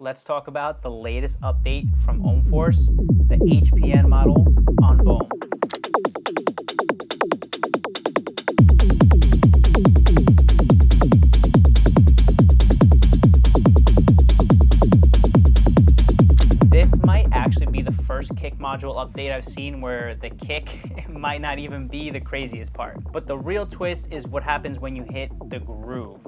let's talk about the latest update from Ohmforce, the HPN model on Bohm. This might actually be the first kick module update I've seen where the kick might not even be the craziest part. But the real twist is what happens when you hit the groove.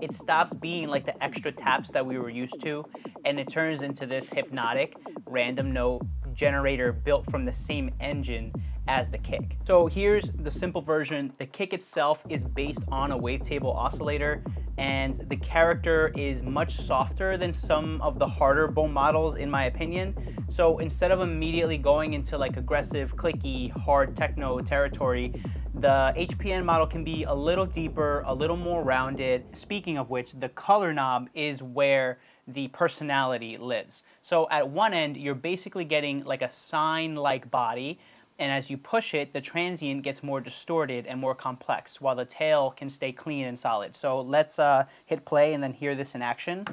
It stops being like the extra taps that we were used to, and it turns into this hypnotic random note generator built from the same engine as the kick. So here's the simple version. The kick itself is based on a wavetable oscillator, and the character is much softer than some of the harder Bohm models in my opinion. So instead of immediately going into like aggressive, clicky, hard techno territory, the HPN model can be a little deeper, a little more rounded. Speaking of which, the color knob is where the personality lives. So at one end, you're basically getting like a sine-like body, and as you push it, the transient gets more distorted and more complex, while the tail can stay clean and solid. So let's hit play and then hear this in action.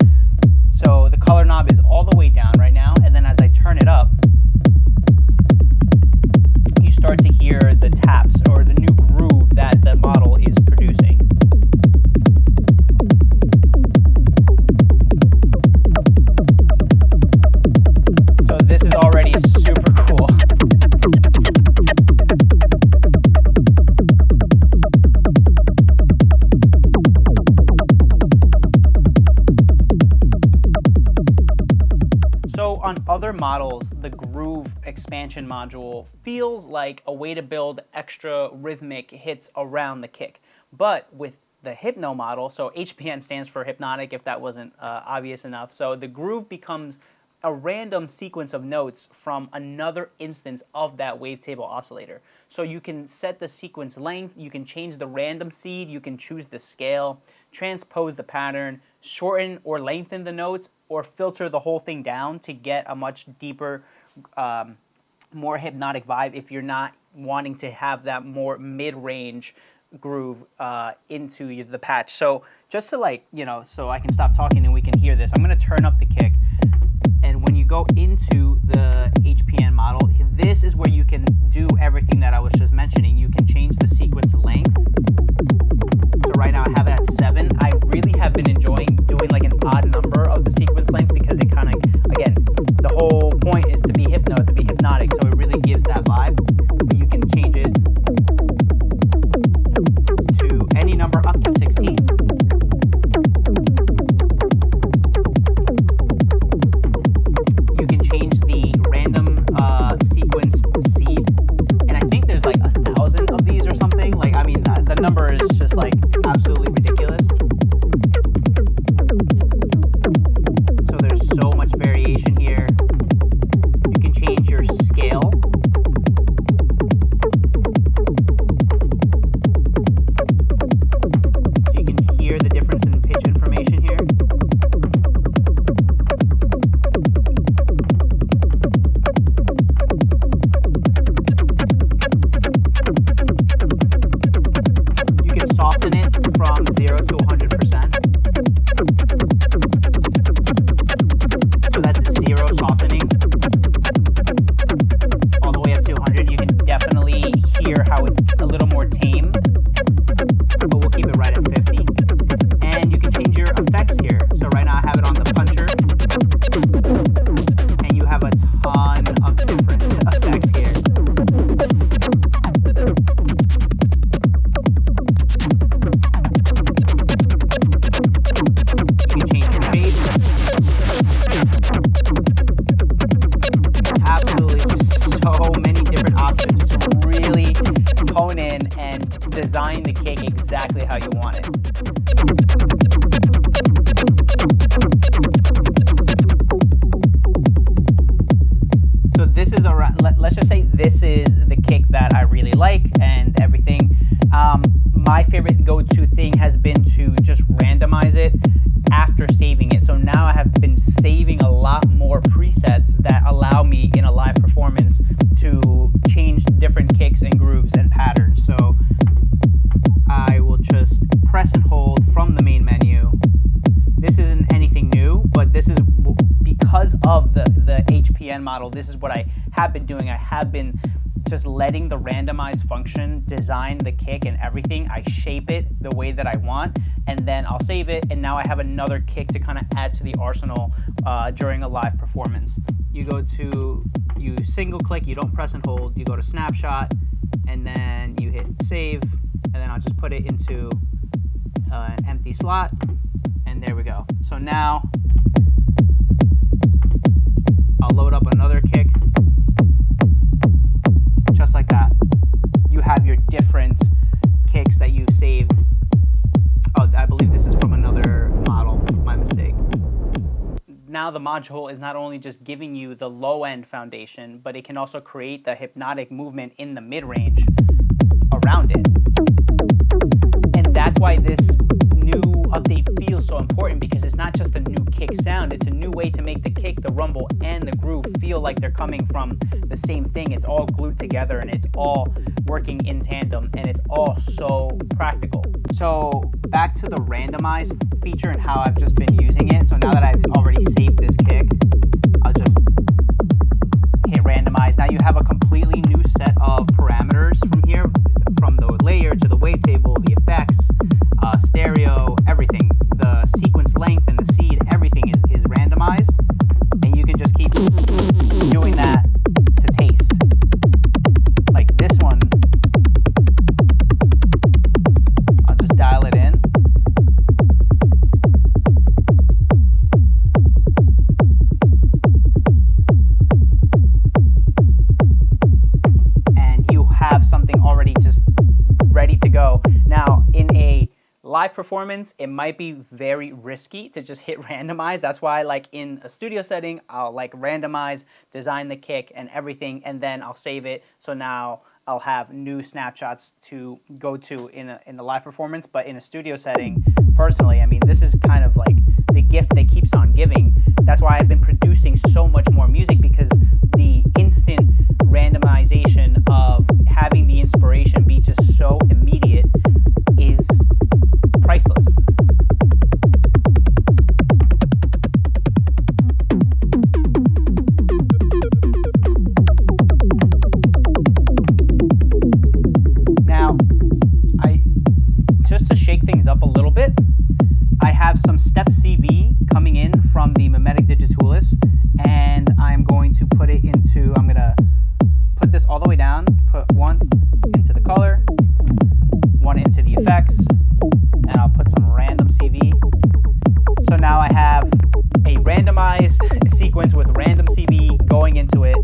So the color knob is all the way down right now, and then as I turn it up, you start to hear the taps or the new groove that the model is producing. So this is already super cool. So on other models, the groove expansion module feels like a way to build extra rhythmic hits around the kick. But with the Hypno model, so HPN stands for hypnotic if that wasn't obvious enough, so the groove becomes a random sequence of notes from another instance of that wavetable oscillator. So you can set the sequence length, you can change the random seed, you can choose the scale, transpose the pattern, shorten or lengthen the notes, or filter the whole thing down to get a much deeper, more hypnotic vibe if you're not wanting to have that more mid-range groove into the patch. So just to like, so I can stop talking and we can hear this, I'm gonna turn up the kick. And when you go into the HPN model, this is where you can do everything that I was just mentioning. You can change the sequence length. So right now I have it at 7. I really have been enjoying doing like an odd number of the sequence length because it kind of, again, the whole point is to be hypnotic, so it really gives that vibe. But you can change it to any number up to 16. You can change the random sequence seed, and I think there's like 1,000 of these or something. Like, I mean, the number is just like absolutely ridiculous. So there's so much variation here. You can change your scale. So you can hear the difference in pitch information here. You can soften it from 0 to 100%. So that's 0 softening. All the way up to 100. You can definitely hear how it's a little more tame, but we'll keep it right at 50. And you can change your effects here. So right now I have it on the puncher, and you have a ton of different effects here. You can change your shapes. Absolutely, just so many different options to really hone in and design the kick exactly how you want it. So this is let's just say this is the kick that I really like and everything. My favorite go-to thing has been to just randomize it after saving it. So now I have been saving a lot more presets that allow me in a live performance to change different kicks and grooves and patterns. So I will just press and hold from the main menu. This isn't anything new, but this is because of the HPN model, this is what I have been doing. I have been just letting the randomize function design the kick and everything. I shape it the way that I want, and then I'll save it, and now I have another kick to kind of add to the arsenal during a live performance. You go to, you single click, you don't press and hold, you go to snapshot, and then you hit save, and then I'll just put it into an empty slot, and there we go. So now I'll load up another kick, just like that. You have your different kicks that you've saved. Oh, I believe this is from another model, my mistake. Now the module is not only just giving you the low end foundation, but it can also create the hypnotic movement in the mid-range around it. And that's why this new update feels so important, because it's not just a new kick sound, it's a new way to make the kick, the rumble, and the groove feel like they're coming from the same thing. It's all glued together and it's all working in tandem, and it's all so practical. So back to the randomize feature and how I've just been using it. So now that I've already saved this kick, I'll just hit randomize. Now you have a completely new set of parameters from here, from the layer to the wavetable, the effects, stereo, everything. The sequence length and the seed, everything is randomized, and you can just keep doing that to taste. Like this one, I'll just dial it in. And you have something already just ready to go. Now, in a live performance, it might be very risky to just hit randomize. That's why, like in a studio setting, I'll like randomize, design the kick and everything, and then I'll save it. So now I'll have new snapshots to go to in the live performance. But in a studio setting, personally, I mean, this is kind of like the gift that keeps on giving. That's why I've been producing so much more music, because the instant randomization of having the inspiration be just so immediate is priceless. Now, just to shake things up a little bit, I have some step CV coming in from the Mimetic Digitalis, and I'm going to put it into, I'm going to put this all the way down, put one into the color, one into the effects, and I'll put some random CV. So now I have a randomized sequence with random CV going into it,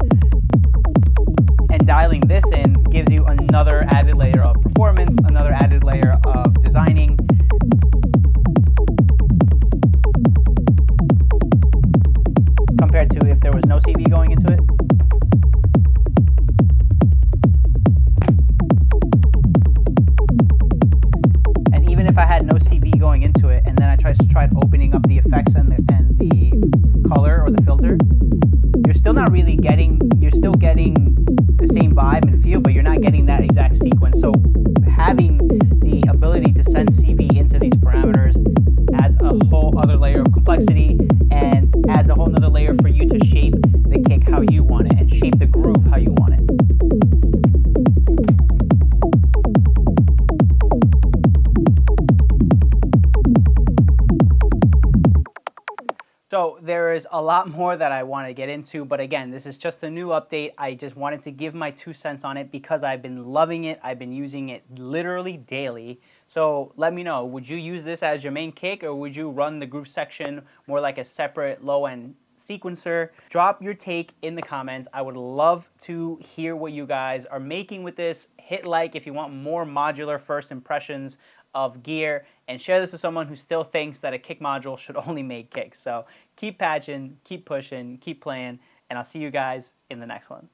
and dialing this in gives you another added layer of performance, another added layer of designing. Compared to if there was no CV going into it. And even if I had no CV going into it, and then I tried opening up the effects and the color or the filter, you're still not really getting, you're still getting the same vibe and feel, but you're not getting that exact sequence. So having the ability to send CV into these parameters adds a whole other layer of complexity, and adds a whole nother layer for you to shape the kick how you want it and shape the groove how you want it. So there is a lot more that I want to get into, but again, this is just a new update. I just wanted to give my 2 cents on it because I've been loving it. I've been using it literally daily. So let me know, would you use this as your main kick, or would you run the groove section more like a separate low-end sequencer? Drop your take in the comments. I would love to hear what you guys are making with this. Hit like if you want more modular first impressions of gear, and share this with someone who still thinks that a kick module should only make kicks. So keep patching, keep pushing, keep playing, and I'll see you guys in the next one.